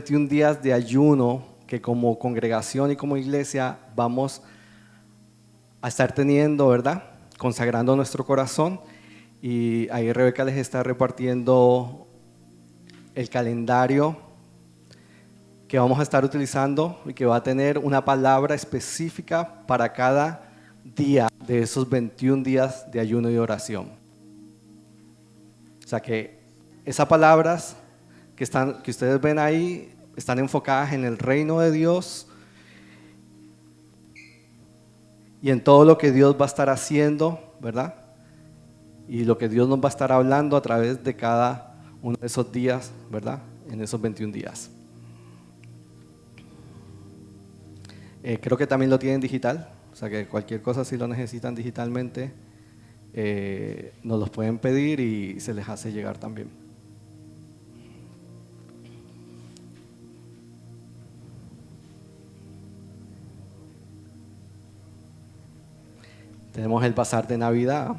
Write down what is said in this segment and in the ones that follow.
21 días de ayuno que como congregación y como iglesia vamos a estar teniendo, ¿verdad? Consagrando nuestro corazón. Y ahí Rebeca les está repartiendo el calendario que vamos a estar utilizando y que va a tener una palabra específica para cada día de esos 21 días de ayuno y oración. O sea que esas palabras que ustedes ven ahí están enfocadas en el reino de Dios y en todo lo que Dios va a estar haciendo, ¿verdad? Y lo que Dios nos va a estar hablando a través de cada uno de esos días, ¿verdad? En esos 21 días. Creo que también lo tienen digital, o sea que cualquier cosa si lo necesitan digitalmente, nos los pueden pedir y se les hace llegar también. Tenemos el bazar de Navidad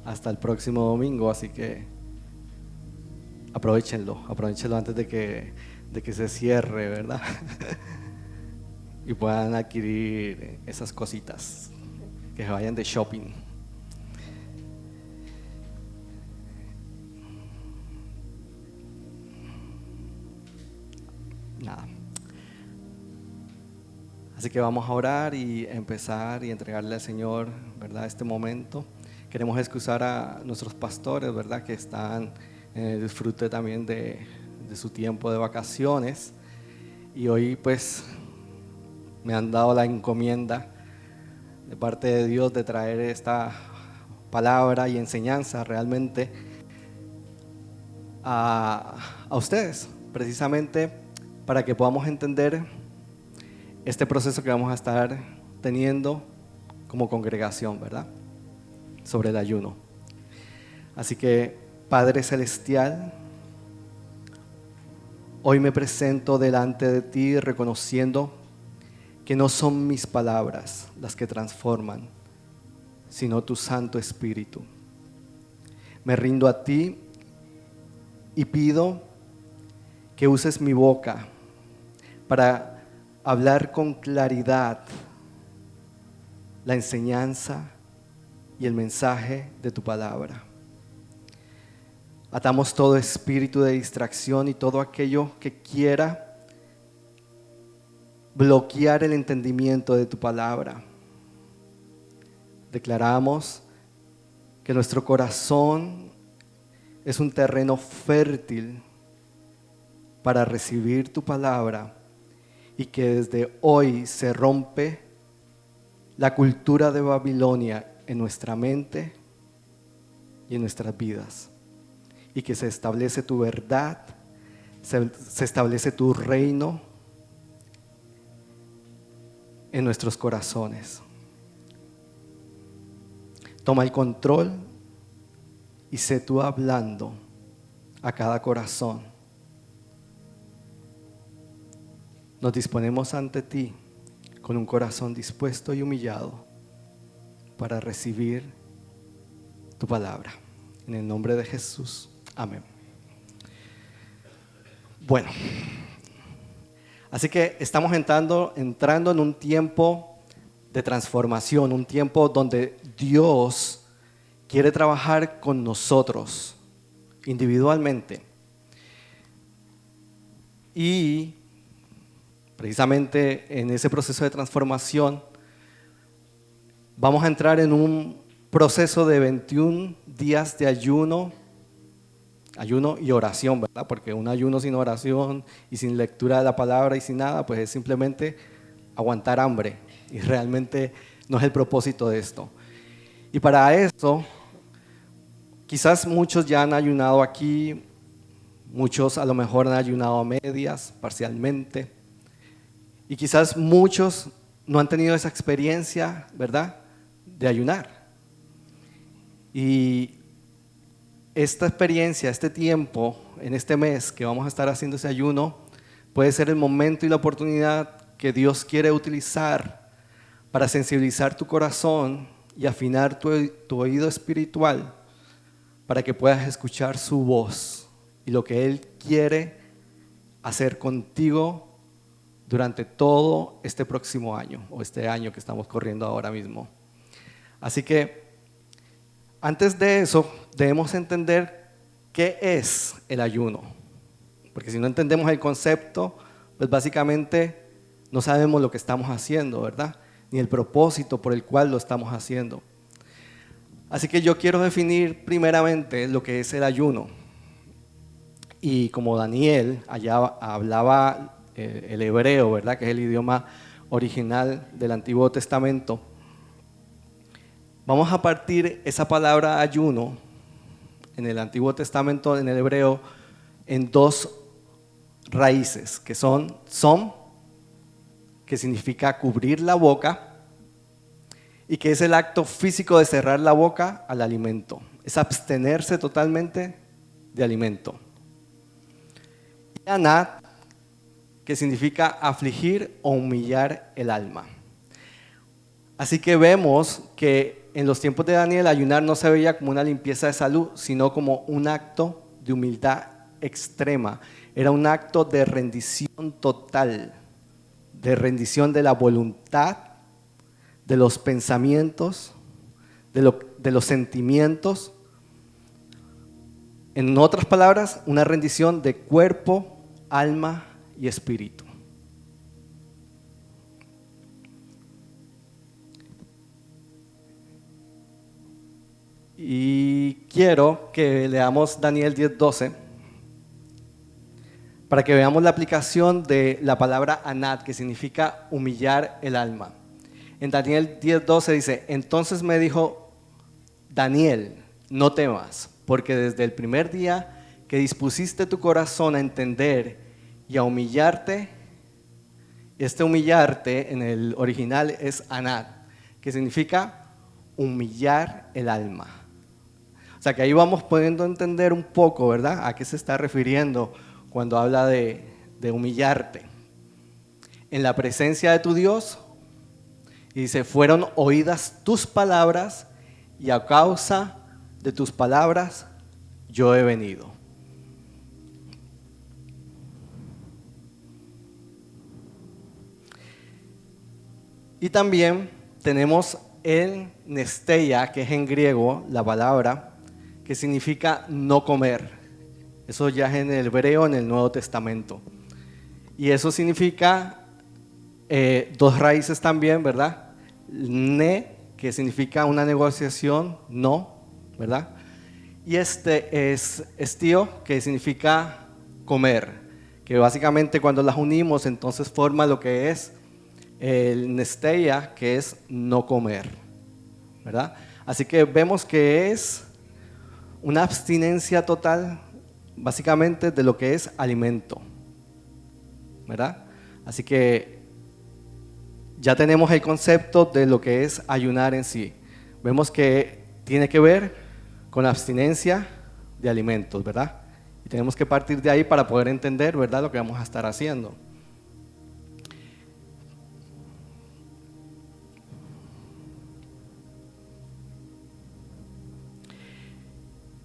hasta el próximo domingo, así que aprovechenlo antes de que se cierre, ¿verdad? Y puedan adquirir esas cositas, que se vayan de shopping. Nada. Así que vamos a orar y empezar y entregarle al Señor, ¿verdad? Este momento. Queremos excusar a nuestros pastores, ¿verdad? Que están en el disfrute también de su tiempo de vacaciones. Y hoy pues me han dado la encomienda de parte de Dios de traer esta palabra y enseñanza realmente a ustedes, precisamente para que podamos entender este proceso que vamos a estar teniendo como congregación, ¿verdad? Sobre el ayuno. Así que, Padre Celestial, hoy me presento delante de ti reconociendo que no son mis palabras las que transforman, sino tu Santo Espíritu. Me rindo a ti y pido que uses mi boca para hablar con claridad la enseñanza y el mensaje de tu palabra. Atamos todo espíritu de distracción y todo aquello que quiera bloquear el entendimiento de tu palabra. Declaramos que nuestro corazón es un terreno fértil para recibir tu palabra y que desde hoy se rompe la cultura de Babilonia en nuestra mente y en nuestras vidas, y que se establece tu verdad, se establece tu reino en nuestros corazones. Toma el control y sé tú hablando a cada corazón. Nos disponemos ante ti con un corazón dispuesto y humillado para recibir tu palabra. En el nombre de Jesús, amén. Bueno, así que estamos entrando en un tiempo de transformación, un tiempo donde Dios quiere trabajar con nosotros individualmente. Y precisamente en ese proceso de transformación vamos a entrar en un proceso de 21 días de ayuno y oración, ¿verdad? Porque un ayuno sin oración y sin lectura de la palabra y sin nada, pues es simplemente aguantar hambre, y realmente no es el propósito de esto. Y para eso, quizás muchos ya han ayunado aquí, muchos a lo mejor han ayunado a medias, parcialmente, y quizás muchos no han tenido esa experiencia, ¿verdad?, de ayunar. Y esta experiencia, este tiempo, en este mes que vamos a estar haciendo ese ayuno, puede ser el momento y la oportunidad que Dios quiere utilizar para sensibilizar tu corazón y afinar tu oído espiritual para que puedas escuchar su voz y lo que Él quiere hacer contigo durante todo este próximo año o este año que estamos corriendo ahora mismo. Así que antes de eso debemos entender qué es el ayuno, porque si no entendemos el concepto, pues básicamente no sabemos lo que estamos haciendo, ¿verdad? Ni el propósito por el cual lo estamos haciendo. Así que yo quiero definir primeramente lo que es el ayuno. Y como Daniel allá hablaba el hebreo, ¿verdad? Que es el idioma original del Antiguo Testamento, vamos a partir esa palabra ayuno en el Antiguo Testamento, en el hebreo, en dos raíces, que son som, que significa cubrir la boca, y que es el acto físico de cerrar la boca al alimento. Es abstenerse totalmente de alimento. Y anat, que significa afligir o humillar el alma. Así que vemos que en los tiempos de Daniel ayunar no se veía como una limpieza de salud, sino como un acto de humildad extrema. Era un acto de rendición total, de rendición de la voluntad, de los pensamientos, de los sentimientos. En otras palabras, una rendición de cuerpo, alma y espíritu. Y quiero que leamos Daniel 10:12 para que veamos la aplicación de la palabra anat, que significa humillar el alma. En Daniel 10:12 dice: entonces me dijo Daniel, no temas, porque desde el primer día que dispusiste tu corazón a entender y a humillarte, este humillarte en el original es anat, que significa humillar el alma. O sea que ahí vamos pudiendo entender un poco, ¿verdad?, a qué se está refiriendo cuando habla de humillarte. En la presencia de tu Dios, y dice, fueron oídas tus palabras y a causa de tus palabras yo he venido. Y también tenemos el nesteia, que es en griego la palabra, que significa no comer. Eso ya es en el hebreo, en el Nuevo Testamento. Y eso significa dos raíces también, ¿verdad? Ne, que significa una negociación, no, ¿verdad? Y este es estio, que significa comer, que básicamente cuando las unimos entonces forma lo que es el nesteia, que es no comer, ¿verdad? Así que vemos que es una abstinencia total, básicamente, de lo que es alimento, ¿verdad? Así que ya tenemos el concepto de lo que es ayunar en sí. Vemos que tiene que ver con la abstinencia de alimentos, ¿verdad? Y tenemos que partir de ahí para poder entender, ¿verdad?, lo que vamos a estar haciendo.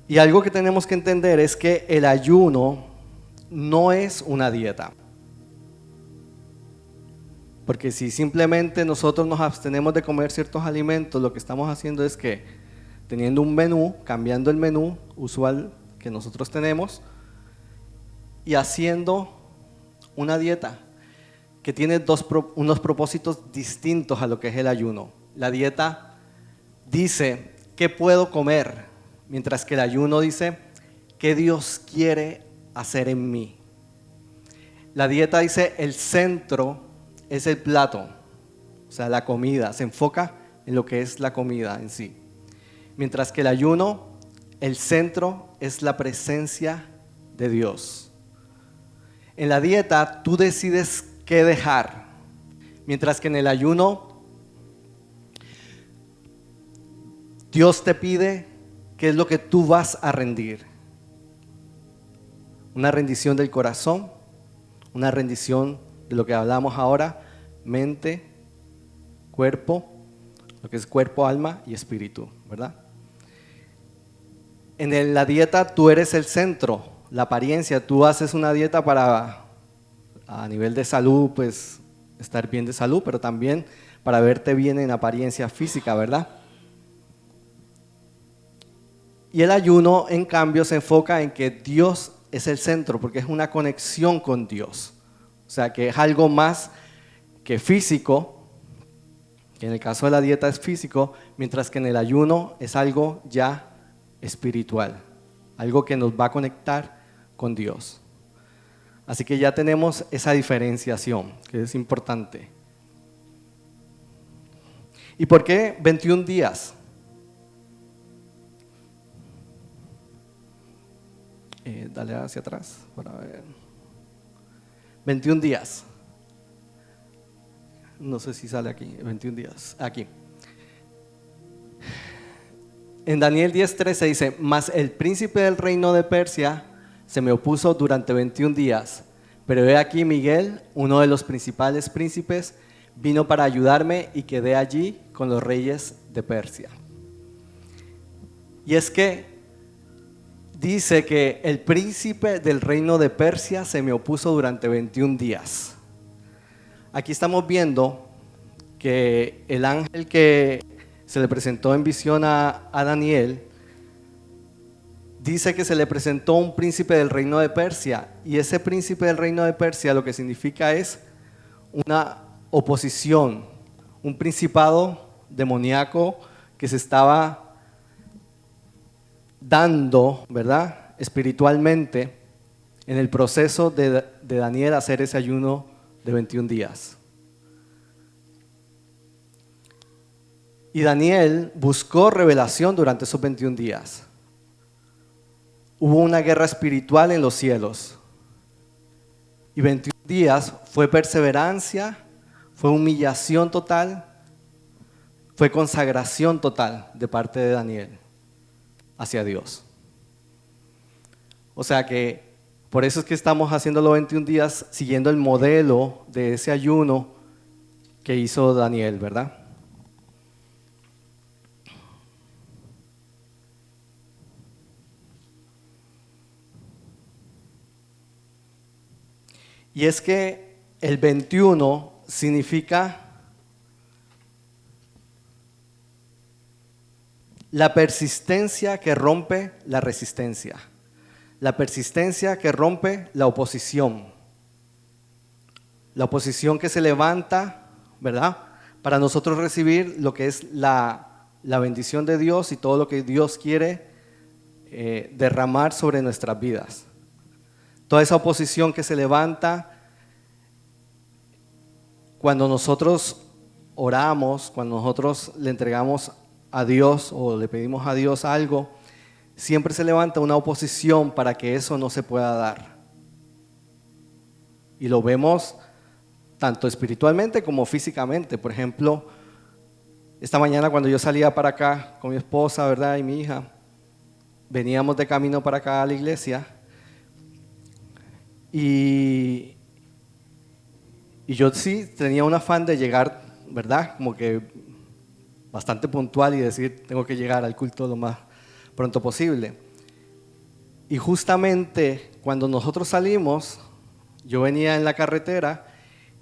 Y algo que tenemos que entender es que el ayuno no es una dieta. Porque si simplemente nosotros nos abstenemos de comer ciertos alimentos, lo que estamos haciendo es que teniendo un menú, cambiando el menú usual que nosotros tenemos y haciendo una dieta que tiene unos propósitos distintos a lo que es el ayuno. La dieta dice qué puedo comer, mientras que el ayuno dice qué Dios quiere hacer en mí. La dieta dice el centro es el plato, o sea, la comida, se enfoca en lo que es la comida en sí. Mientras que el ayuno, el centro es la presencia de Dios. En la dieta tú decides qué dejar, mientras que en el ayuno Dios te pide qué es lo que tú vas a rendir. Una rendición del corazón, una rendición de lo que hablamos ahora, mente, cuerpo, lo que es cuerpo, alma y espíritu, ¿verdad? En la dieta tú eres el centro, la apariencia. Tú haces una dieta para a nivel de salud, pues estar bien de salud, pero también para verte bien en apariencia física, ¿verdad? Y el ayuno, en cambio, se enfoca en que Dios es el centro, porque es una conexión con Dios. O sea, que es algo más que físico, que en el caso de la dieta es físico, mientras que en el ayuno es algo ya espiritual, algo que nos va a conectar con Dios. Así que ya tenemos esa diferenciación, que es importante. ¿Y por qué 21 días? Dale hacia atrás para ver. 21 días. No sé si sale aquí, 21 días. Aquí. En Daniel 10:13 dice, mas el príncipe del reino de Persia se me opuso durante 21 días, pero he aquí Miguel, uno de los principales príncipes, vino para ayudarme y quedé allí con los reyes de Persia. Y es que dice que el príncipe del reino de Persia se me opuso durante 21 días. Aquí estamos viendo que el ángel que se le presentó en visión a Daniel, dice que se le presentó un príncipe del reino de Persia, y ese príncipe del reino de Persia lo que significa es una oposición, un principado demoníaco que se estaba dando, ¿verdad?, espiritualmente en el proceso de Daniel hacer ese ayuno de 21 días. Y Daniel buscó revelación durante esos 21 días. Hubo una guerra espiritual en los cielos. Y 21 días fue perseverancia, fue humillación total, fue consagración total de parte de Daniel hacia Dios. O sea que por eso es que estamos haciendo los 21 días siguiendo el modelo de ese ayuno que hizo Daniel, ¿verdad? Y es que el 21 significa la persistencia que rompe la resistencia, la persistencia que rompe la oposición que se levanta, ¿verdad?, para nosotros recibir lo que es la bendición de Dios y todo lo que Dios quiere derramar sobre nuestras vidas. Toda esa oposición que se levanta cuando nosotros oramos, cuando nosotros le entregamos a Dios o le pedimos a Dios algo, siempre se levanta una oposición para que eso no se pueda dar. Y lo vemos tanto espiritualmente como físicamente. Por ejemplo, esta mañana cuando yo salía para acá con mi esposa, ¿verdad?, y mi hija, veníamos de camino para acá a la iglesia. Y yo sí tenía un afán de llegar, ¿verdad?, como que bastante puntual y decir, tengo que llegar al culto lo más pronto posible. Y justamente cuando nosotros salimos, yo venía en la carretera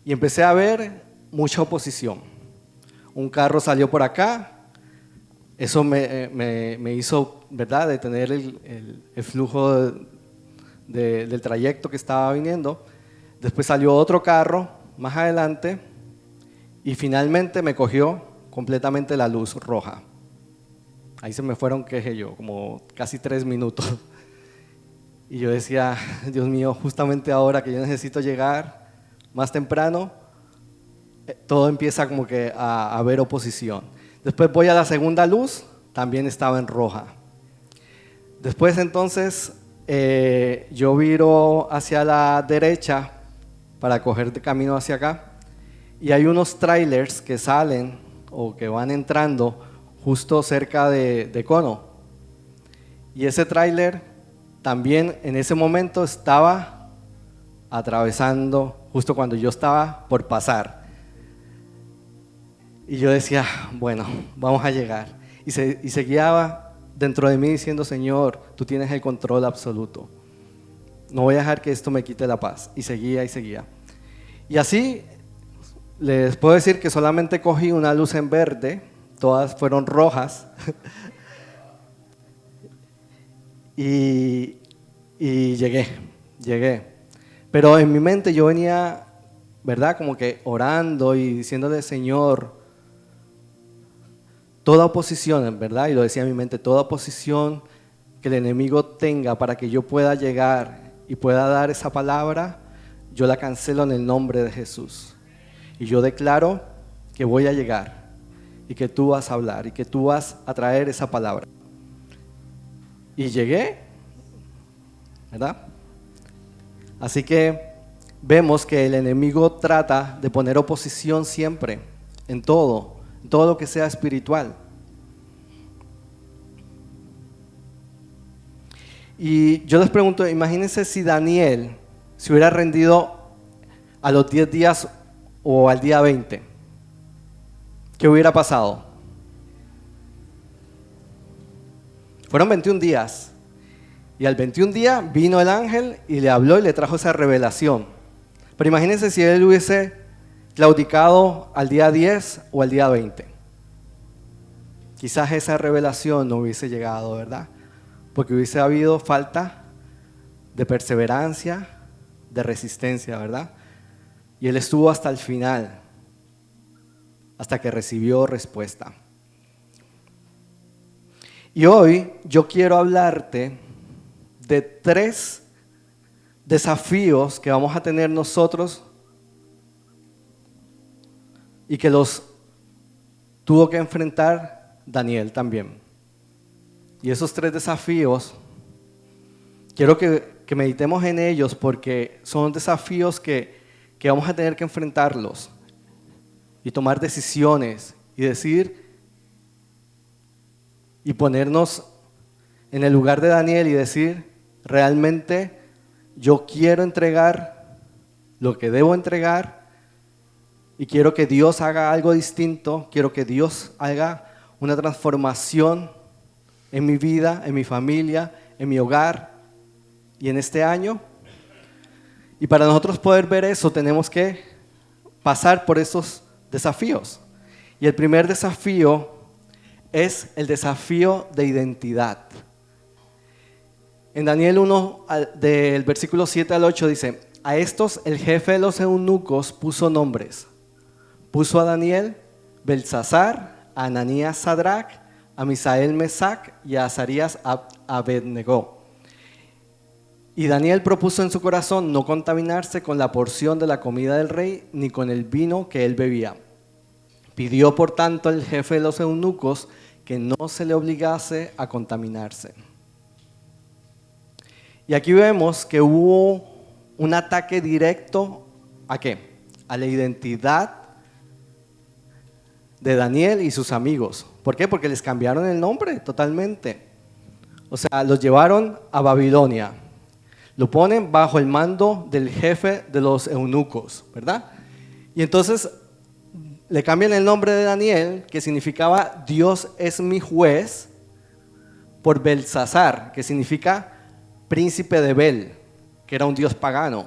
y empecé a ver mucha oposición. Un carro salió por acá, eso me hizo, ¿verdad?, detener el flujo del trayecto que estaba viniendo. Después salió otro carro más adelante y finalmente me cogió completamente la luz roja. Ahí se me fueron, qué sé yo, como casi 3 minutos. Y yo decía, Dios mío, justamente ahora que yo necesito llegar más temprano, todo empieza como que a haber oposición. Después voy a la segunda luz, también estaba en roja. Después entonces yo viro hacia la derecha para coger de camino hacia acá y hay unos trailers que salen o que van entrando justo cerca de Cono, y ese trailer también en ese momento estaba atravesando justo cuando yo estaba por pasar y yo decía, bueno, vamos a llegar, y seguía dentro de mí diciendo, Señor, tú tienes el control absoluto, no voy a dejar que esto me quite la paz, y seguía. Y así les puedo decir que solamente cogí una luz en verde, todas fueron rojas. y llegué. Pero en mi mente yo venía, ¿verdad? Como que orando y diciéndole, Señor, toda oposición, ¿verdad? Y lo decía en mi mente, toda oposición que el enemigo tenga para que yo pueda llegar y pueda dar esa palabra, yo la cancelo en el nombre de Jesús. Y yo declaro que voy a llegar y que tú vas a hablar y que tú vas a traer esa palabra. Y llegué, ¿verdad? Así que vemos que el enemigo trata de poner oposición siempre, en todo lo que sea espiritual. Y yo les pregunto, imagínense si Daniel se hubiera rendido a los 10 días o al día 20. ¿Qué hubiera pasado? Fueron 21 días. Y al 21 día vino el ángel y le habló y le trajo esa revelación. Pero imagínense si él hubiese claudicado al día 10 o al día 20. Quizás esa revelación no hubiese llegado, ¿verdad? Porque hubiese habido falta de perseverancia, de resistencia, ¿verdad? Y él estuvo hasta el final, hasta que recibió respuesta. Y hoy yo quiero hablarte de 3 desafíos que vamos a tener nosotros y que los tuvo que enfrentar Daniel también. Y esos 3 desafíos, quiero que meditemos en ellos porque son desafíos que vamos a tener que enfrentarlos y tomar decisiones y decir y ponernos en el lugar de Daniel y decir, realmente yo quiero entregar lo que debo entregar y quiero que Dios haga algo distinto, quiero que Dios haga una transformación en mi vida, en mi familia, en mi hogar y en este año. Y para nosotros poder ver eso tenemos que pasar por esos desafíos. Y el primer desafío es el desafío de identidad. En Daniel 1, del versículo 7 al 8 dice, a estos el jefe de los eunucos puso nombres. Puso a Daniel, Belsasar, a Ananías Sadrach, a Misael Mesac y a Azarías Abednego. Y Daniel propuso en su corazón no contaminarse con la porción de la comida del rey ni con el vino que él bebía. Pidió por tanto al jefe de los eunucos que no se le obligase a contaminarse. Y aquí vemos que hubo un ataque directo ¿a qué? A la identidad de Daniel y sus amigos. ¿Por qué? Porque les cambiaron el nombre totalmente. O sea, los llevaron a Babilonia. Lo ponen bajo el mando del jefe de los eunucos, ¿verdad? Y entonces le cambian el nombre de Daniel, que significaba Dios es mi juez, por Belsasar, que significa príncipe de Bel, que era un dios pagano.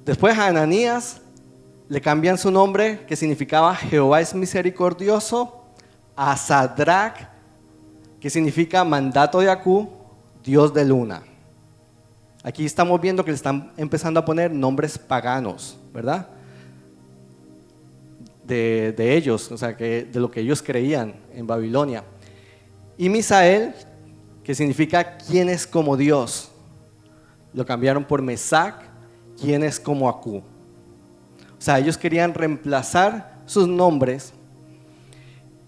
Después a Ananías le cambian su nombre, que significaba Jehová es misericordioso, a Sadrach, que significa mandato de Acú, dios de luna. Aquí estamos viendo que le están empezando a poner nombres paganos, ¿verdad? De ellos, o sea, de lo que ellos creían en Babilonia. Y Misael, que significa quién es como Dios, lo cambiaron por Mesac, quién es como Acú. O sea, ellos querían reemplazar sus nombres.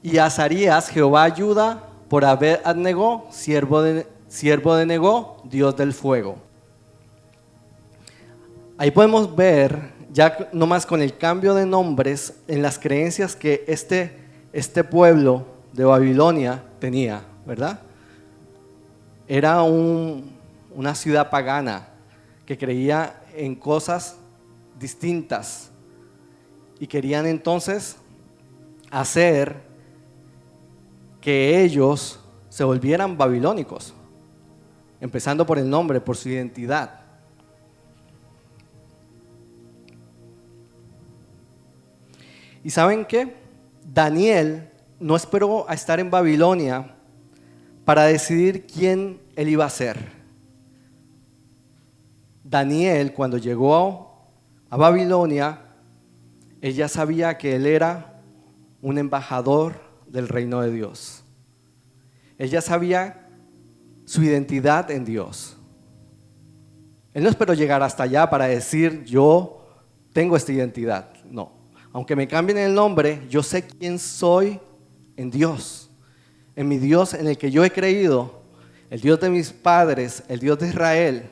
Y Azarías, Jehová ayuda, por Abed-Negó, siervo de Negó, Dios del fuego. Ahí podemos ver, ya nomás con el cambio de nombres, en las creencias que este pueblo de Babilonia tenía, ¿verdad? Era una ciudad pagana que creía en cosas distintas y querían entonces hacer que ellos se volvieran babilónicos, empezando por el nombre, por su identidad. ¿Y saben qué? Daniel no esperó a estar en Babilonia para decidir quién él iba a ser. Daniel, cuando llegó a Babilonia, él ya sabía que él era un embajador del reino de Dios. Él ya sabía su identidad en Dios. Él no esperó llegar hasta allá para decir, yo tengo esta identidad. No. Aunque me cambien el nombre, yo sé quién soy en Dios. En mi Dios en el que yo he creído, el Dios de mis padres, el Dios de Israel.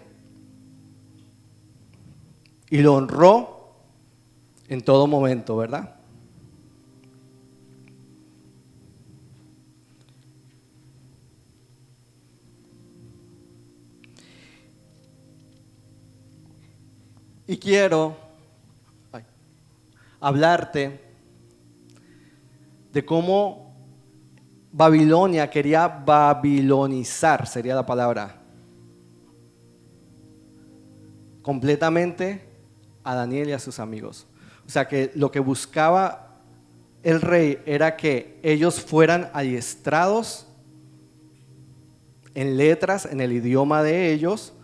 Y lo honró en todo momento, ¿verdad? Y quiero hablarte de cómo Babilonia quería babilonizar, sería la palabra, completamente a Daniel y a sus amigos. O sea que lo que buscaba el rey era que ellos fueran adiestrados en letras, en el idioma de ellos,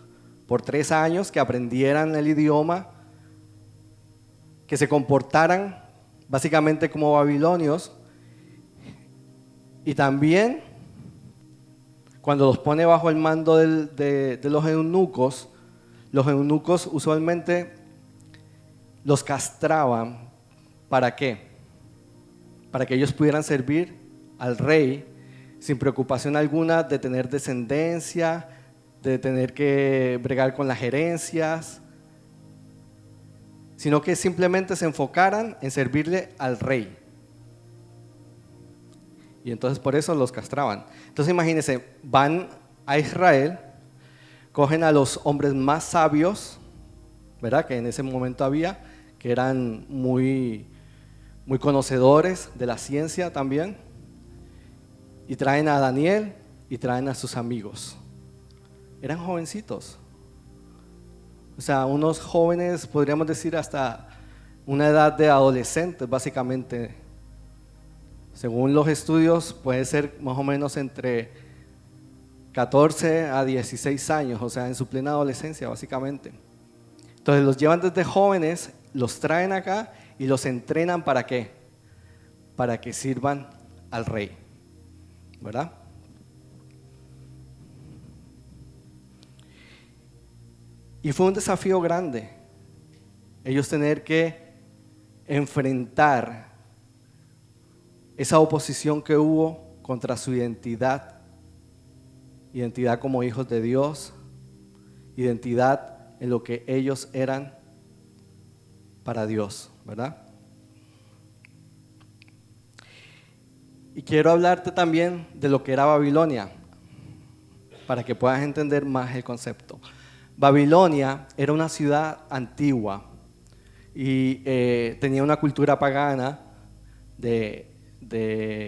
por 3 años, que aprendieran el idioma, que se comportaran básicamente como babilonios, y también cuando los pone bajo el mando de los eunucos usualmente los castraban. ¿Para qué? Para que ellos pudieran servir al rey sin preocupación alguna de tener descendencia, de tener que bregar con las gerencias, sino que simplemente se enfocaran en servirle al rey. Y entonces por eso los castraban. Entonces imagínense, van a Israel, cogen a los hombres más sabios, ¿verdad? Que en ese momento había, que eran muy conocedores de la ciencia también, y traen a Daniel y traen a sus amigos. Eran jovencitos. O sea, unos jóvenes, podríamos decir hasta una edad de adolescentes, básicamente. Según los estudios, puede ser más o menos entre 14 a 16 años, o sea, en su plena adolescencia, básicamente. Entonces los llevan desde jóvenes, los traen acá y los entrenan ¿para qué? Para que sirvan al rey, ¿verdad? Y fue un desafío grande, ellos tener que enfrentar esa oposición que hubo contra su identidad como hijos de Dios, identidad en lo que ellos eran para Dios, ¿verdad? Y quiero hablarte también de lo que era Babilonia, para que puedas entender más el concepto. Babilonia era una ciudad antigua y tenía una cultura pagana de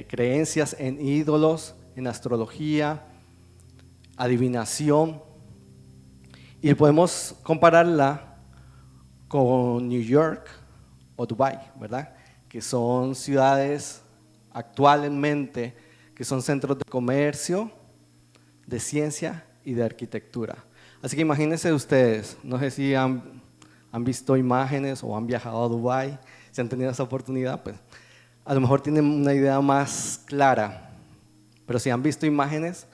creencias en ídolos, en astrología, adivinación, y podemos compararla con New York o Dubái, ¿verdad? Que son ciudades actualmente que son centros de comercio, de ciencia y de arquitectura. Así que imagínense ustedes, no sé si han visto imágenes o han viajado a Dubái, si han tenido esa oportunidad, pues a lo mejor tienen una idea más clara, pero si han visto imágenes,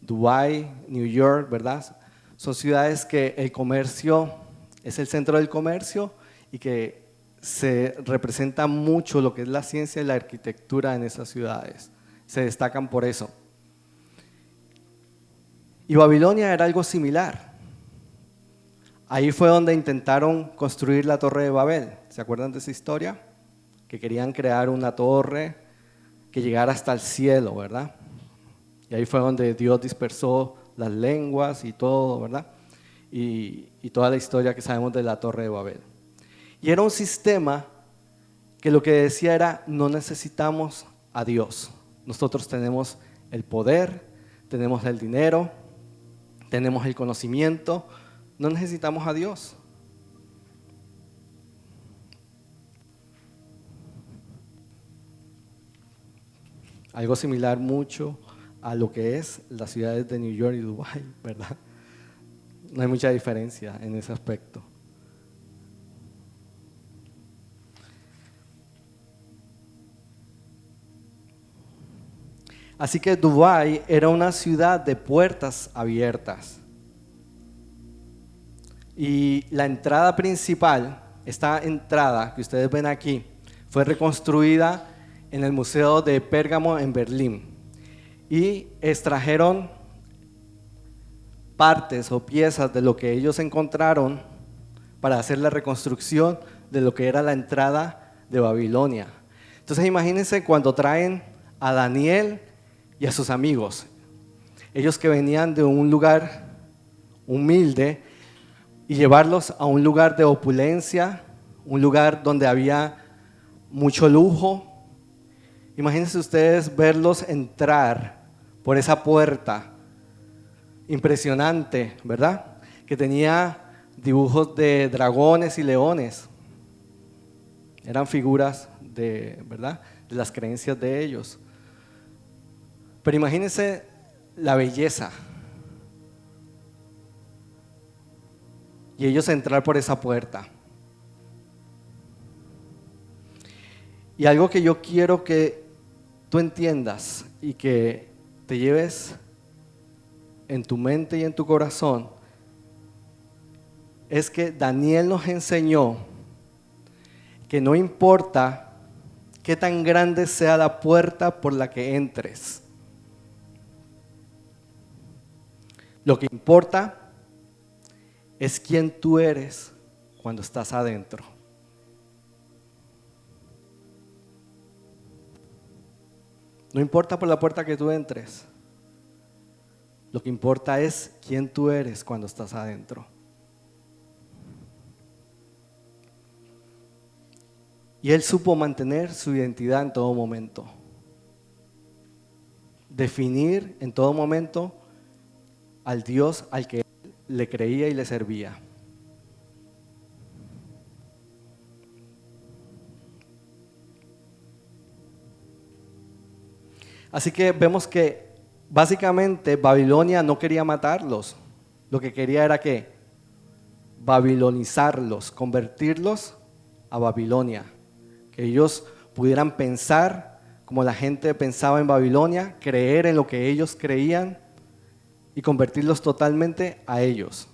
Dubái, New York, ¿verdad? Son ciudades que el comercio es el centro del comercio y que se representa mucho lo que es la ciencia y la arquitectura en esas ciudades. Se destacan por eso. Y Babilonia era algo similar. Ahí fue donde intentaron construir la Torre de Babel. ¿Se acuerdan de esa historia? Que querían crear una torre que llegara hasta el cielo, ¿verdad? Y ahí fue donde Dios dispersó las lenguas y todo, ¿verdad? Y toda la historia que sabemos de la Torre de Babel. Y era un sistema que lo que decía era, no necesitamos a Dios. Nosotros tenemos el poder, tenemos el dinero, tenemos el conocimiento, no necesitamos a Dios. Algo similar mucho a lo que es las ciudades de New York y Dubái, ¿verdad? No hay mucha diferencia en ese aspecto. Así que Dubái era una ciudad de puertas abiertas. Y la entrada principal, esta entrada que ustedes ven aquí, fue reconstruida en el Museo de Pérgamo en Berlín. Y extrajeron partes o piezas de lo que ellos encontraron para hacer la reconstrucción de lo que era la entrada de Babilonia. Entonces imagínense cuando traen a Daniel y a sus amigos, ellos que venían de un lugar humilde, y llevarlos a un lugar de opulencia, un lugar donde había mucho lujo. Imagínense ustedes verlos entrar por esa puerta impresionante, ¿verdad? Que tenía dibujos de dragones y leones. Eran figuras de, ¿verdad?, de las creencias de ellos. Pero imagínense la belleza. Y ellos entrar por esa puerta. Y algo que yo quiero que tú entiendas y que te lleves en tu mente y en tu corazón es que Daniel nos enseñó que no importa qué tan grande sea la puerta por la que entres, lo que importa es quién tú eres cuando estás adentro. No importa por la puerta que tú entres, lo que importa es quién tú eres cuando estás adentro. Y él supo mantener su identidad en todo momento, definir en todo momento al Dios al que le creía y le servía. Así que vemos que básicamente Babilonia no quería matarlos, lo que quería era que babilonizarlos, convertirlos a Babilonia, que ellos pudieran pensar como la gente pensaba en Babilonia, creer en lo que ellos creían y convertirlos totalmente a ellos.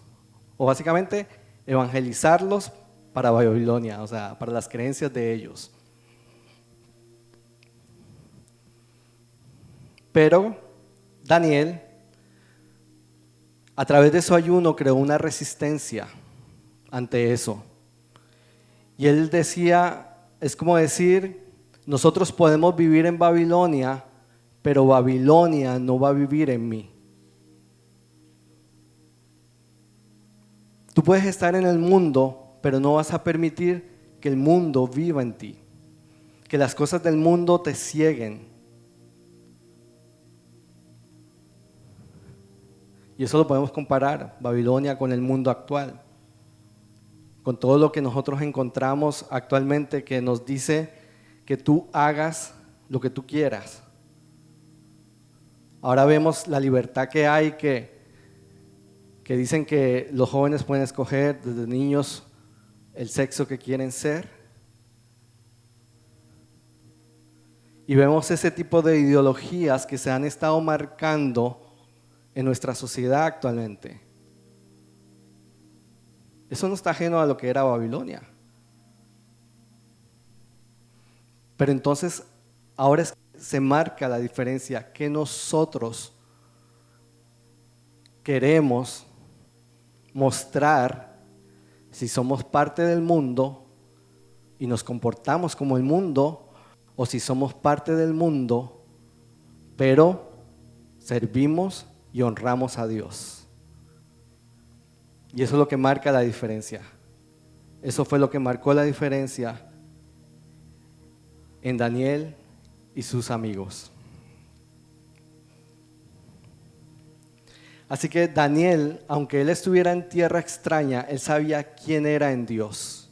O básicamente evangelizarlos para Babilonia, o sea, para las creencias de ellos. Pero Daniel, a través de su ayuno, creó una resistencia ante eso. Y él decía, es como decir, nosotros podemos vivir en Babilonia, pero Babilonia no va a vivir en mí. Tú puedes estar en el mundo, pero no vas a permitir que el mundo viva en ti, que las cosas del mundo te cieguen. Y eso lo podemos comparar, Babilonia, con el mundo actual, con todo lo que nosotros encontramos actualmente que nos dice que tú hagas lo que tú quieras. Ahora vemos la libertad que hay, que dicen que los jóvenes pueden escoger desde niños el sexo que quieren ser. Y vemos ese tipo de ideologías que se han estado marcando en nuestra sociedad actualmente. Eso no está ajeno a lo que era Babilonia. Pero entonces, ahora se marca la diferencia que nosotros queremos mostrar si somos parte del mundo y nos comportamos como el mundo, o si somos parte del mundo, pero servimos y honramos a Dios. Y eso es lo que marca la diferencia. Eso fue lo que marcó la diferencia en Daniel y sus amigos. Así que Daniel, aunque él estuviera en tierra extraña, él sabía quién era en Dios.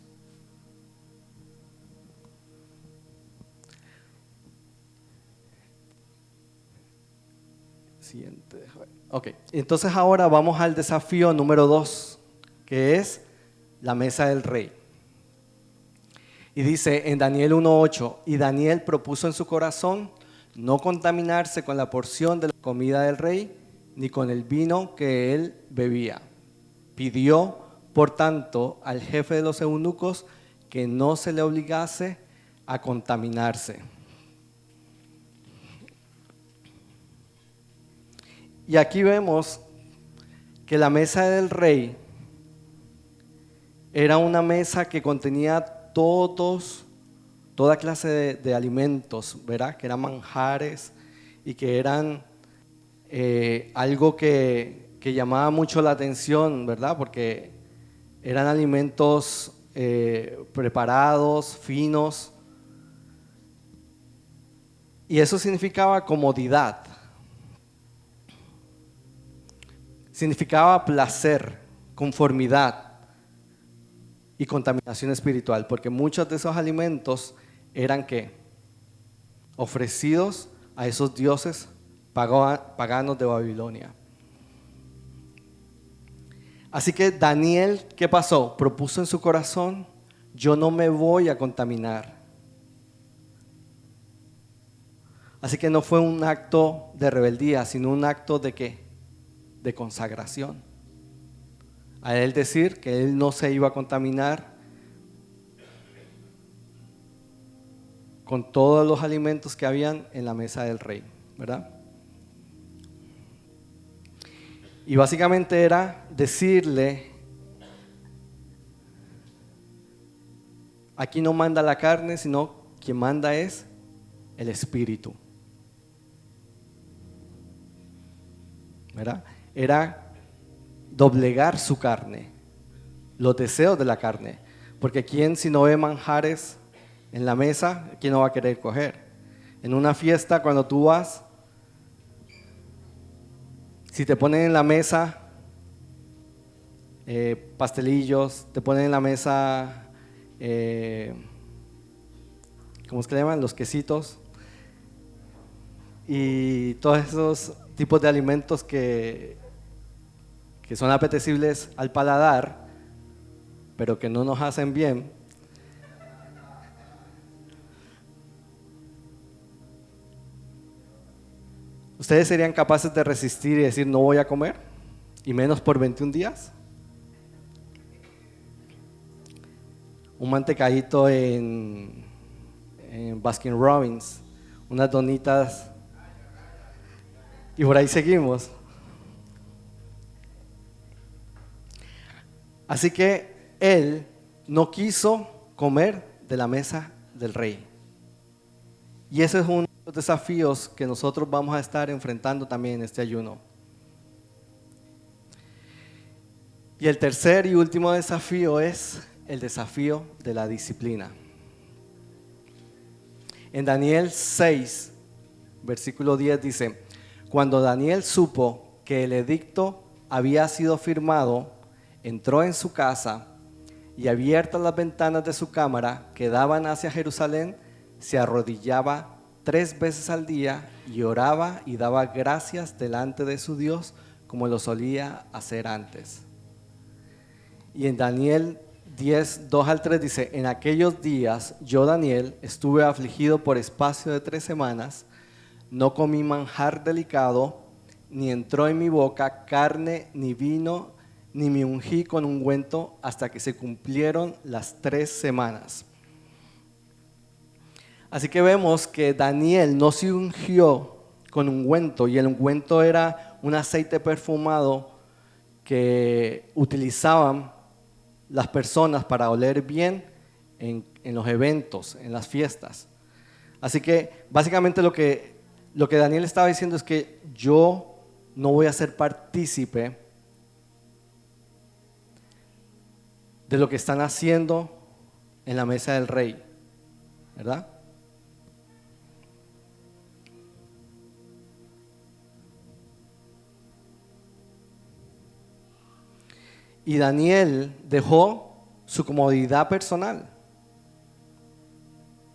Siguiente. Ok, entonces ahora vamos al desafío número 2, que es la mesa del rey. Y dice en Daniel 1:8, y Daniel propuso en su corazón no contaminarse con la porción de la comida del rey, ni con el vino que él bebía. Pidió, por tanto, al jefe de los eunucos que no se le obligase a contaminarse. Y aquí vemos que la mesa del rey era una mesa que contenía toda clase de alimentos, ¿verdad? Que eran manjares y que eran algo que llamaba mucho la atención, ¿verdad? Porque eran alimentos preparados, finos, y eso significaba comodidad, significaba placer, conformidad y contaminación espiritual, porque muchos de esos alimentos eran ¿qué? Ofrecidos a esos dioses paganos de Babilonia. Así que Daniel, ¿qué pasó? Propuso en su corazón, yo no me voy a contaminar. Así que no fue un acto de rebeldía, sino un acto de ¿qué? De consagración. A él decir que él no se iba a contaminar con todos los alimentos que habían en la mesa del rey, ¿verdad? Y básicamente era decirle, aquí no manda la carne, sino quien manda es el espíritu, ¿verdad? Era doblegar su carne, los deseos de la carne, porque quien si no ve manjares en la mesa, ¿quién no va a querer coger? En una fiesta cuando tú vas, si te ponen en la mesa pastelillos, te ponen en la mesa, ¿cómo es que le llaman? Los quesitos y todos esos tipos de alimentos que son apetecibles al paladar, pero que no nos hacen bien. ¿Ustedes serían capaces de resistir y decir no voy a comer? Y menos por 21 días. Un mantecadito en Baskin Robbins, unas donitas, y por ahí seguimos. Así que él no quiso comer de la mesa del rey. Y ese es uno de los desafíos que nosotros vamos a estar enfrentando también en este ayuno. Y el tercer y último desafío es el desafío de la disciplina. En Daniel 6, versículo 10 dice, cuando Daniel supo que el edicto había sido firmado, entró en su casa y abiertas las ventanas de su cámara que daban hacia Jerusalén, se arrodillaba 3 veces al día y oraba y daba gracias delante de su Dios como lo solía hacer antes. Y en Daniel 10, 2 al 3 dice, en aquellos días yo, Daniel, estuve afligido por espacio de 3 semanas, no comí manjar delicado, ni entró en mi boca carne ni vino, ni me ungí con ungüento hasta que se cumplieron las 3 semanas. Así que vemos que Daniel no se ungió con ungüento, y el ungüento era un aceite perfumado que utilizaban las personas para oler bien en los eventos, en las fiestas. Así que básicamente lo que Daniel estaba diciendo es que yo no voy a ser partícipe de lo que están haciendo en la mesa del rey, ¿verdad? Y Daniel dejó su comodidad personal.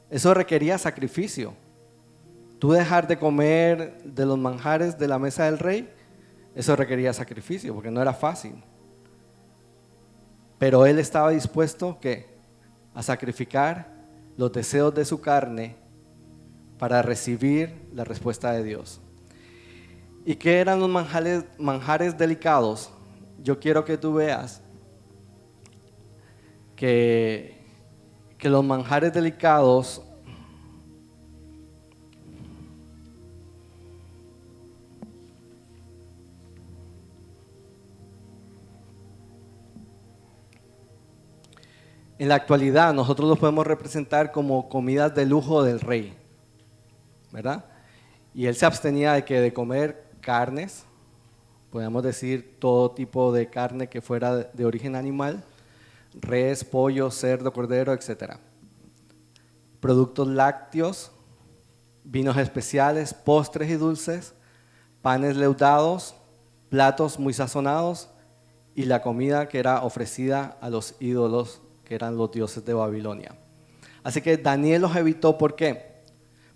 Eso requería sacrificio. tú dejar de comer de los manjares de la mesa del rey, eso requería sacrificio, porque no era fácil. Pero él estaba dispuesto, ¿qué? A sacrificar los deseos de su carne para recibir la respuesta de Dios. ¿Y qué eran los manjares delicados? Yo quiero que tú veas que los manjares delicados en la actualidad nosotros los podemos representar como comidas de lujo del rey, ¿verdad? Y él se abstenía de comer carnes, podemos decir todo tipo de carne que fuera de origen animal, res, pollo, cerdo, cordero, etc. Productos lácteos, vinos especiales, postres y dulces, panes leudados, platos muy sazonados y la comida que era ofrecida a los ídolos que eran los dioses de Babilonia. Así que Daniel los evitó, ¿por qué?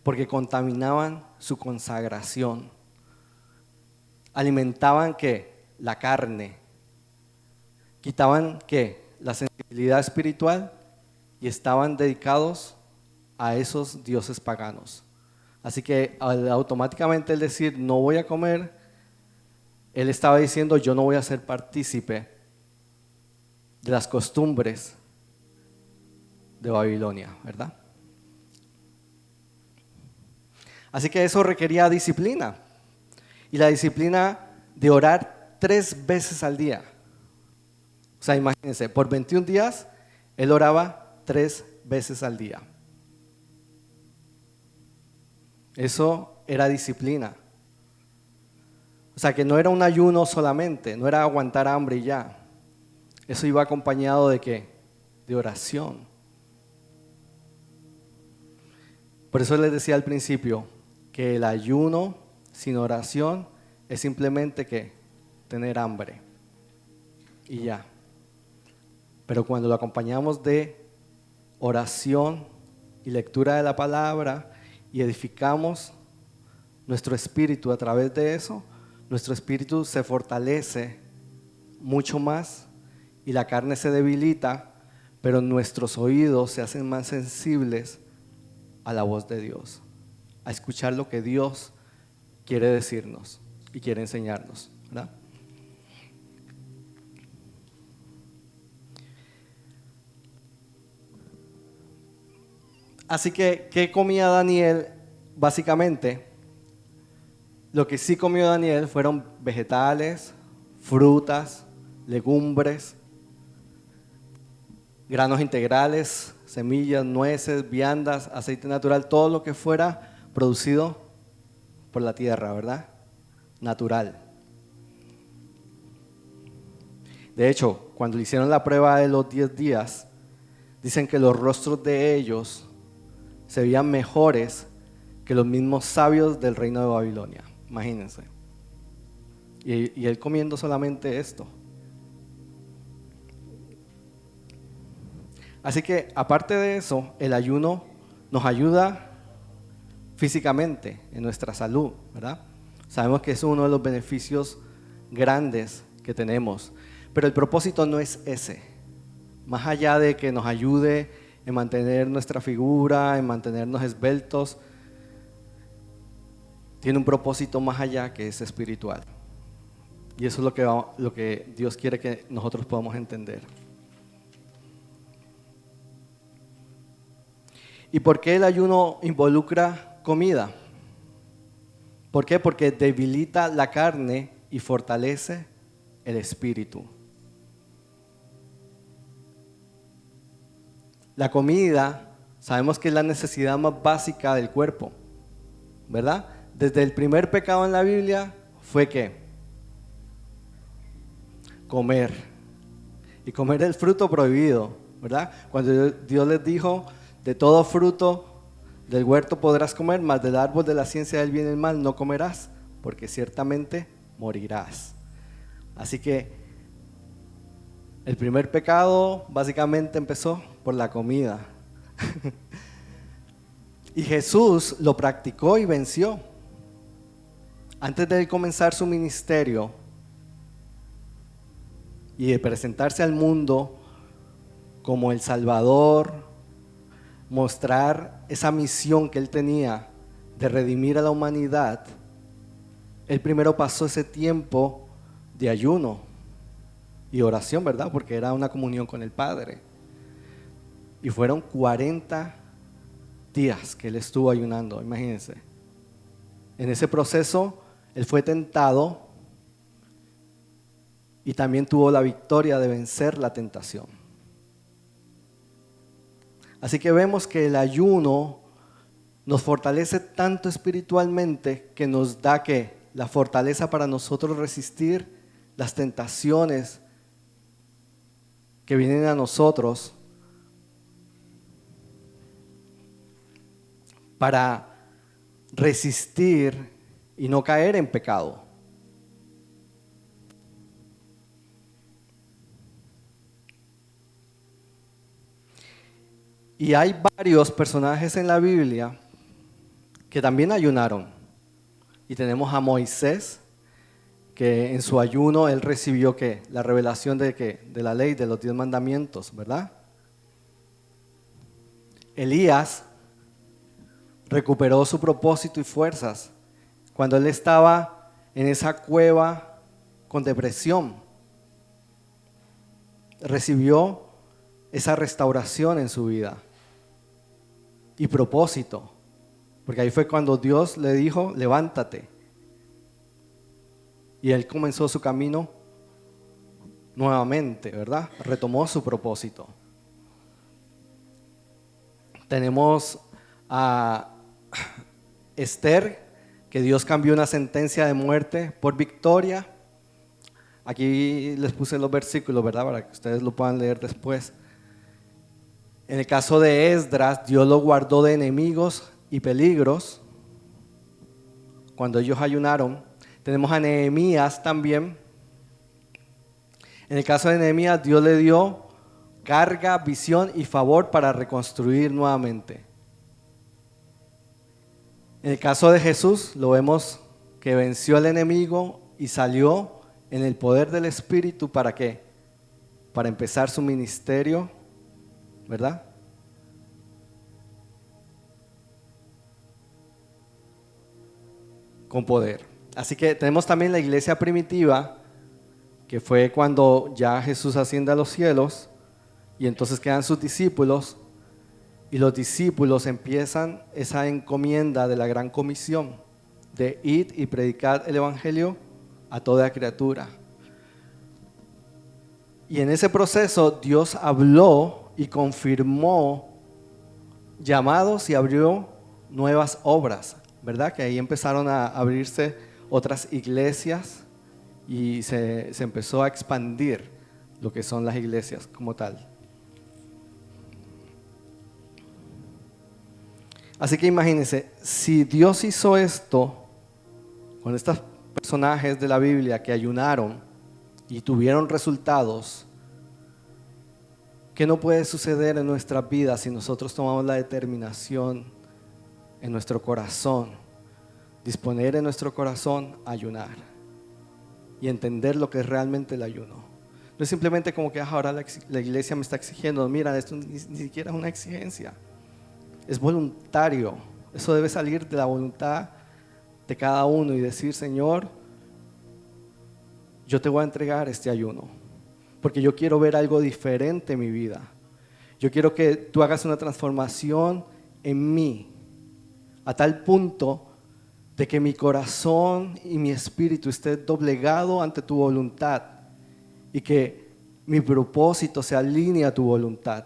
Porque contaminaban su consagración. Alimentaban ¿qué? La carne. Quitaban ¿qué? La sensibilidad espiritual y estaban dedicados a esos dioses paganos. Así que automáticamente el decir no voy a comer, él estaba diciendo yo no voy a ser partícipe de las costumbres de Babilonia, ¿verdad? Así que eso requería disciplina. Y la disciplina de orar 3 veces al día. O sea, imagínense, por 21 días, él oraba 3 veces al día. Eso era disciplina. O sea, que no era un ayuno solamente, no era aguantar hambre y ya. Eso iba acompañado ¿de qué? De oración. Por eso les decía al principio que el ayuno sin oración es simplemente que tener hambre y ya. Pero cuando lo acompañamos de oración y lectura de la palabra y edificamos nuestro espíritu a través de eso, nuestro espíritu se fortalece mucho más y la carne se debilita, pero nuestros oídos se hacen más sensibles a la voz de Dios, a escuchar lo que Dios quiere decirnos y quiere enseñarnos, ¿verdad? Así que, ¿qué comía Daniel? Básicamente, lo que sí comió Daniel fueron vegetales, frutas, legumbres, granos integrales, semillas, nueces, viandas, aceite natural, todo lo que fuera producido por la tierra, ¿verdad? Natural. De hecho, cuando le hicieron la prueba de los 10 días, dicen que los rostros de ellos se veían mejores que los mismos sabios del reino de Babilonia. Imagínense. Y él comiendo solamente esto. Así que, aparte de eso, el ayuno nos ayuda físicamente en nuestra salud, ¿verdad? Sabemos que es uno de los beneficios grandes que tenemos, pero el propósito no es ese. Más allá de que nos ayude en mantener nuestra figura, en mantenernos esbeltos, tiene un propósito más allá que es espiritual. Y eso es lo que Dios quiere que nosotros podamos entender. ¿Y por qué el ayuno involucra comida? ¿Por qué? Porque debilita la carne y fortalece el espíritu. La comida, sabemos que es la necesidad más básica del cuerpo, ¿verdad? Desde el primer pecado en la Biblia fue ¿qué? Comer. Y comer el fruto prohibido, ¿verdad? Cuando Dios les dijo, de todo fruto del huerto podrás comer, mas del árbol de la ciencia del bien y el mal no comerás, porque ciertamente morirás. Así que el primer pecado básicamente empezó por la comida. Y Jesús lo practicó y venció. Antes de comenzar su ministerio y de presentarse al mundo como el Salvador, mostrar esa misión que él tenía de redimir a la humanidad, él primero pasó ese tiempo de ayuno y oración, ¿verdad? Porque era una comunión con el Padre. Y fueron 40 días que él estuvo ayunando, imagínense. En ese proceso, él fue tentado y también tuvo la victoria de vencer la tentación. Así que vemos que el ayuno nos fortalece tanto espiritualmente que nos da que la fortaleza para nosotros resistir las tentaciones que vienen a nosotros, para resistir y no caer en pecado. Y hay varios personajes en la Biblia que también ayunaron. Y tenemos a Moisés, que en su ayuno él recibió ¿qué? La revelación de la ley, de los 10 mandamientos, ¿verdad? Elías recuperó su propósito y fuerzas cuando él estaba en esa cueva con depresión. Recibió esa restauración en su vida y propósito, porque ahí fue cuando Dios le dijo, levántate. Y él comenzó su camino nuevamente, ¿verdad? Retomó su propósito. Tenemos a Esther, que Dios cambió una sentencia de muerte por victoria. Aquí les puse los versículos, ¿verdad? Para que ustedes lo puedan leer después. En el caso de Esdras, Dios lo guardó de enemigos y peligros cuando ellos ayunaron. Tenemos a Nehemías también. En el caso de Nehemías, Dios le dio carga, visión y favor para reconstruir nuevamente. En el caso de Jesús, lo vemos que venció al enemigo y salió en el poder del Espíritu. ¿Para qué? Para empezar su ministerio, ¿verdad? Con poder. Así que tenemos también la iglesia primitiva, que fue cuando ya Jesús asciende a los cielos y entonces quedan sus discípulos y los discípulos empiezan esa encomienda de la gran comisión de ir y predicar el evangelio a toda criatura. Y en ese proceso Dios habló y confirmó llamados y abrió nuevas obras, ¿verdad? Que ahí empezaron a abrirse otras iglesias y se empezó a expandir lo que son las iglesias como tal. Así que imagínense, si Dios hizo esto con estos personajes de la Biblia que ayunaron y tuvieron resultados, ¿qué no puede suceder en nuestras vidas si nosotros tomamos la determinación en nuestro corazón, disponer en nuestro corazón a ayunar y entender lo que es realmente el ayuno? No es simplemente como que ahora la iglesia me está exigiendo, mira, esto ni siquiera es una exigencia, es voluntario. Eso debe salir de la voluntad de cada uno y decir, Señor, yo te voy a entregar este ayuno, porque yo quiero ver algo diferente en mi vida. Yo quiero que tú hagas una transformación en mí, a tal punto de que mi corazón y mi espíritu esté doblegado ante tu voluntad y que mi propósito se alinee a tu voluntad,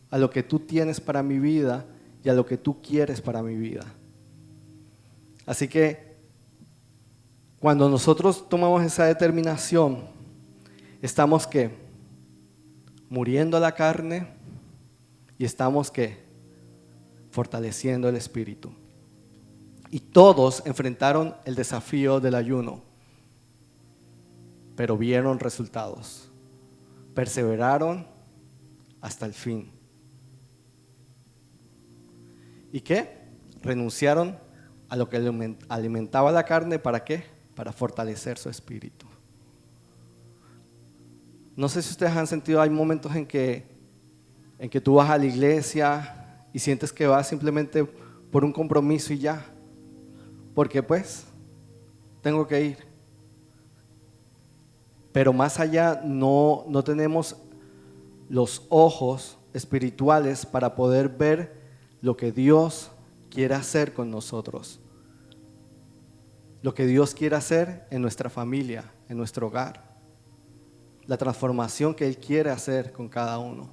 a lo que tú tienes para mi vida y a lo que tú quieres para mi vida. Así que cuando nosotros tomamos esa determinación, estamos ¿qué? Muriendo a la carne y estamos ¿qué? Fortaleciendo el espíritu. Y todos enfrentaron el desafío del ayuno, pero vieron resultados, perseveraron hasta el fin. ¿Y qué? Renunciaron a lo que alimentaba la carne. ¿Para qué? Para fortalecer su espíritu. No sé si ustedes han sentido, hay momentos en que tú vas a la iglesia y sientes que vas simplemente por un compromiso y ya. Porque pues, tengo que ir. Pero más allá no tenemos los ojos espirituales para poder ver lo que Dios quiere hacer con nosotros. Lo que Dios quiere hacer en nuestra familia, en nuestro hogar. La transformación que Él quiere hacer con cada uno.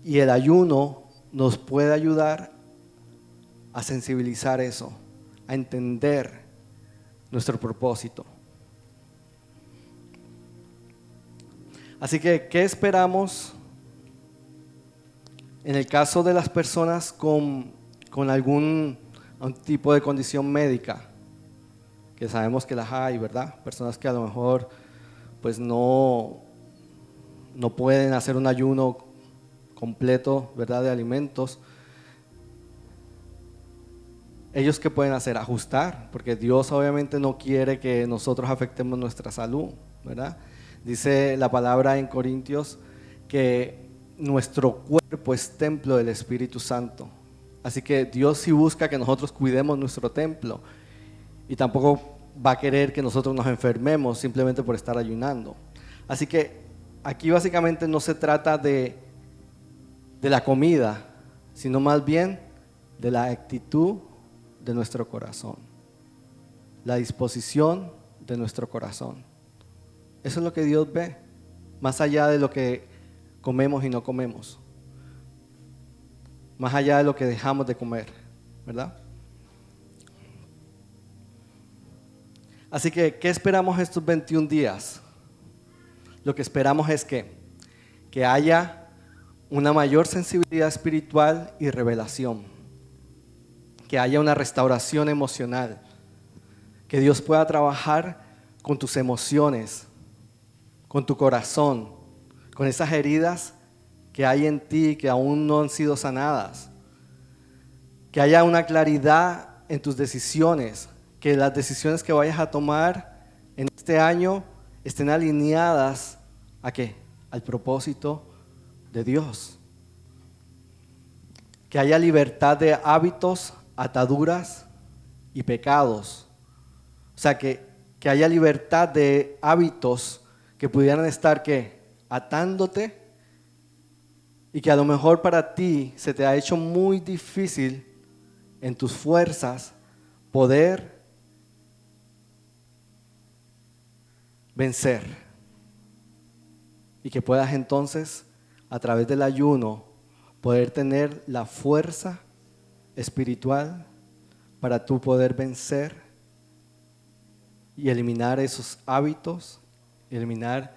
Y el ayuno nos puede ayudar a sensibilizar eso, a entender nuestro propósito. Así que, ¿qué esperamos en el caso de las personas con algún tipo de condición médica? Que sabemos que las hay, ¿verdad? Personas que a lo mejor pues no pueden hacer un ayuno completo, ¿verdad?, de alimentos. ¿Ellos qué pueden hacer? Ajustar, porque Dios obviamente no quiere que nosotros afectemos nuestra salud, ¿verdad? Dice la palabra en Corintios que nuestro cuerpo es templo del Espíritu Santo. Así que Dios sí busca que nosotros cuidemos nuestro templo y tampoco va a querer que nosotros nos enfermemos simplemente por estar ayunando. Así que aquí básicamente no se trata de la comida, sino más bien de la actitud de nuestro corazón, la disposición de nuestro corazón. Eso es lo que Dios ve, más allá de lo que comemos y no comemos, más allá de lo que dejamos de comer, ¿verdad? Así que, ¿qué esperamos estos 21 días? Lo que esperamos es que haya una mayor sensibilidad espiritual y revelación, que haya una restauración emocional, que Dios pueda trabajar con tus emociones, con tu corazón, con esas heridas que hay en ti que aún no han sido sanadas, que haya una claridad en tus decisiones, que las decisiones que vayas a tomar en este año estén alineadas ¿a qué? Al propósito de Dios. Que haya libertad de hábitos, ataduras y pecados. O sea, que haya libertad de hábitos que pudieran estar ¿qué? Atándote, y que a lo mejor para ti se te ha hecho muy difícil en tus fuerzas poder vencer, y que puedas entonces a través del ayuno poder tener la fuerza espiritual para tú poder vencer y eliminar esos hábitos, eliminar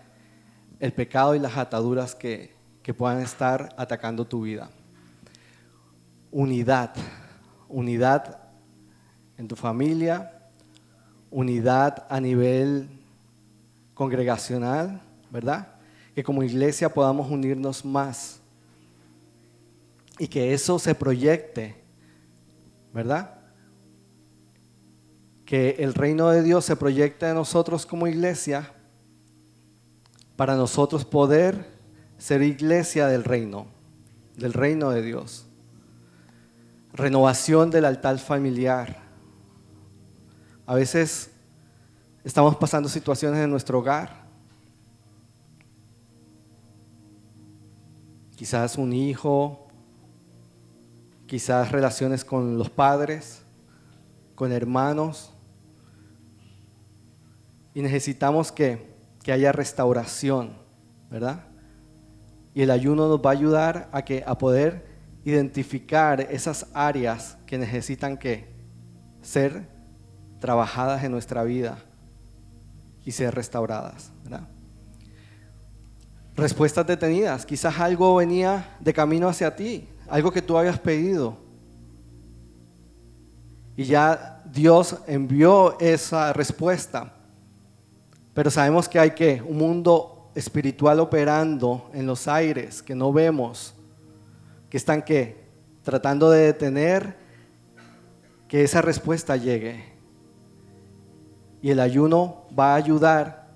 el pecado y las ataduras que puedan estar atacando tu vida. Unidad en tu familia, unidad a nivel congregacional, ¿verdad? Que como iglesia podamos unirnos más y que eso se proyecte, ¿verdad? Que el reino de Dios se proyecte en nosotros como iglesia para nosotros poder ser iglesia del reino de Dios. Renovación del altar familiar. A veces estamos pasando situaciones en nuestro hogar. Quizás un hijo, quizás relaciones con los padres, con hermanos. Y necesitamos que haya restauración, ¿verdad? Y el ayuno nos va a ayudar a poder identificar esas áreas que necesitan ser trabajadas en nuestra vida y ser restauradas, ¿verdad? Respuestas detenidas. Quizás algo venía de camino hacia ti, algo que tú habías pedido. Y ya Dios envió esa respuesta. Pero sabemos que hay un mundo espiritual operando en los aires que no vemos, que están tratando de detener que esa respuesta llegue. Y el ayuno va a ayudar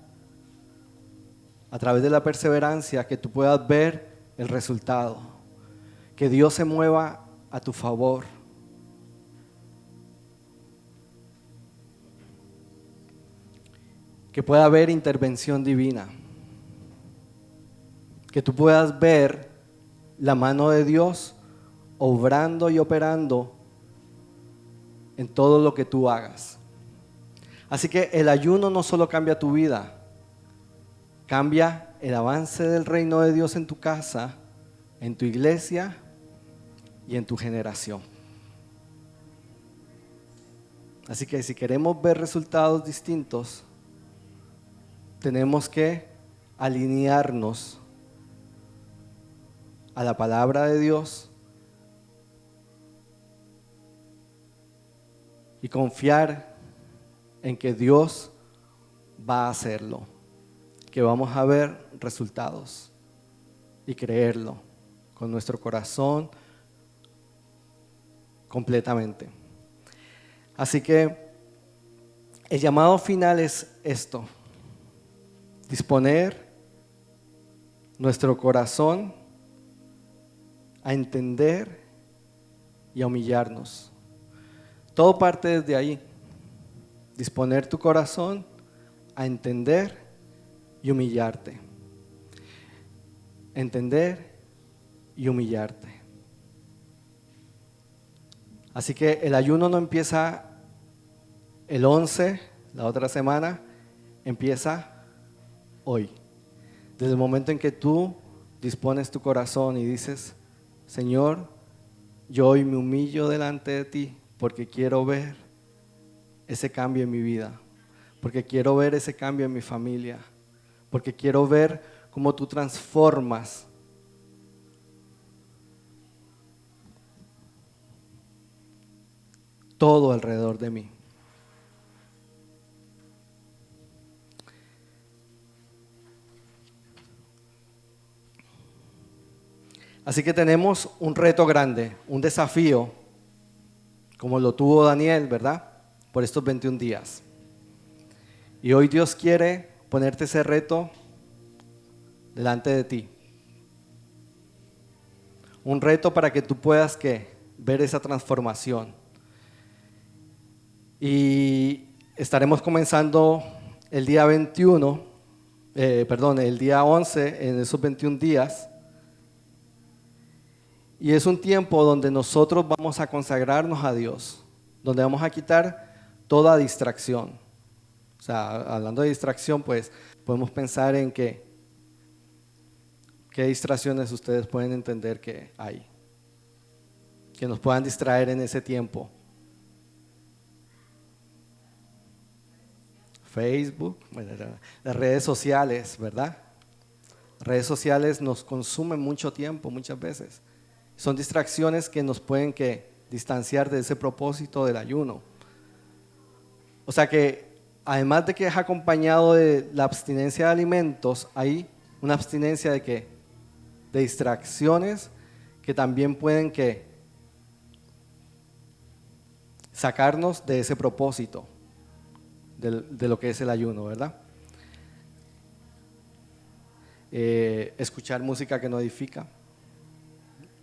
a través de la perseverancia que tú puedas ver el resultado, que Dios se mueva a tu favor. Que pueda haber intervención divina, que tú puedas ver la mano de Dios obrando y operando en todo lo que tú hagas. Así que el ayuno no solo cambia tu vida, cambia el avance del reino de Dios en tu casa, en tu iglesia y en tu generación. Así que si queremos ver resultados distintos, tenemos que alinearnos a la palabra de Dios y confiar en que Dios va a hacerlo, que vamos a ver resultados y creerlo con nuestro corazón completamente. Así que el llamado final es esto: disponer nuestro corazón a entender y a humillarnos. Todo parte desde ahí. Disponer tu corazón a entender y humillarte. Entender y humillarte. Así que el ayuno no empieza el 11, la otra semana, empieza hoy. Desde el momento en que tú dispones tu corazón y dices: Señor, yo hoy me humillo delante de ti porque quiero ver ese cambio en mi vida, porque quiero ver ese cambio en mi familia, porque quiero ver cómo tú transformas todo alrededor de mí. Así que tenemos un reto grande, un desafío, como lo tuvo Daniel, ¿verdad? Por estos 21 días. Y hoy Dios quiere ponerte ese reto delante de ti. Un reto para que tú puedas ver esa transformación. Y estaremos comenzando el día 21, el día 11 en esos 21 días. Y es un tiempo donde nosotros vamos a consagrarnos a Dios, donde vamos a quitar toda distracción. O sea, hablando de distracción, pues podemos pensar en qué distracciones ustedes pueden entender que hay, que nos puedan distraer en ese tiempo. Facebook, bueno, las redes sociales, ¿verdad? Redes sociales nos consumen mucho tiempo muchas veces. Son distracciones que nos pueden distanciar de ese propósito del ayuno. O sea que además de que es acompañado de la abstinencia de alimentos, hay una abstinencia de distracciones que también pueden sacarnos de ese propósito de lo que es el ayuno, ¿verdad? Escuchar música que no edifica,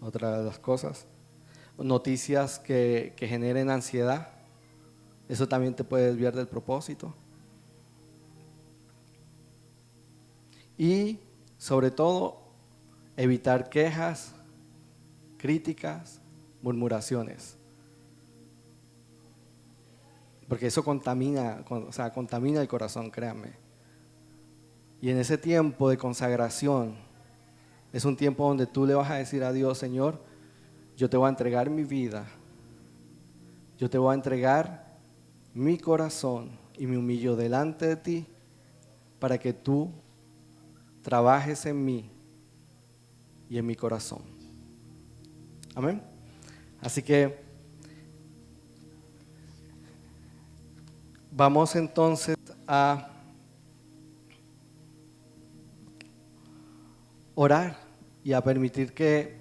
otra de las cosas. Noticias que generen ansiedad, eso también te puede desviar del propósito. Y sobre todo, evitar quejas, críticas, murmuraciones. Porque eso contamina el corazón, créanme. Y en ese tiempo de consagración, es un tiempo donde tú le vas a decir a Dios: Señor, yo te voy a entregar mi vida, yo te voy a entregar mi corazón y me humillo delante de ti para que tú trabajes en mí y en mi corazón. Amén. Así que vamos entonces a orar y a permitir que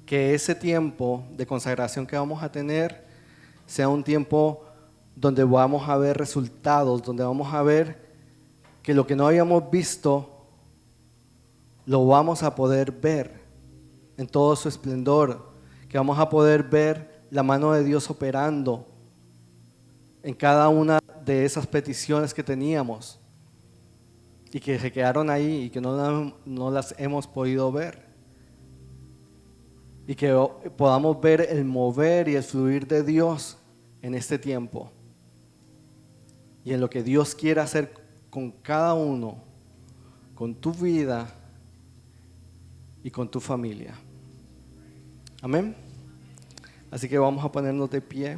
que ese tiempo de consagración que vamos a tener sea un tiempo donde vamos a ver resultados, donde vamos a ver que lo que no habíamos visto, lo vamos a poder ver en todo su esplendor, que vamos a poder ver la mano de Dios operando en cada una de esas peticiones que teníamos y que se quedaron ahí y que no las hemos podido ver. Y que podamos ver el mover y el fluir de Dios en este tiempo y en lo que Dios quiere hacer con cada uno, con tu vida y con tu familia. Amén. Así que vamos a ponernos de pie.